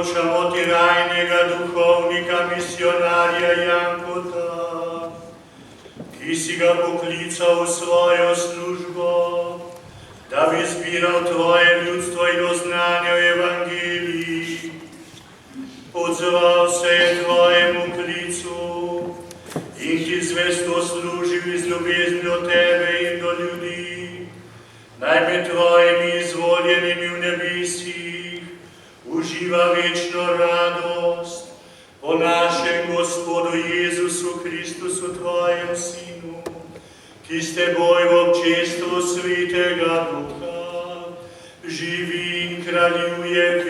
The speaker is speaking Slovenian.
proročamo ti rajnega duhovnika, misionarja Jankota, ki si ga poklical v svojo službo, da bi zbiral tvoje ljudstvo in oznanjal evangelij. Odzval se je tvojemu klicu in ti zvesto služil iz ljubezni do tebe in do ljudi. Naj med tvojimi izvoljenimi v nebesih uživa večno radost po našem Gospodu Jezusu Kristusu, tvojem Sinu, ki s teboj v občestvu Svetega Duha živi in kraljuje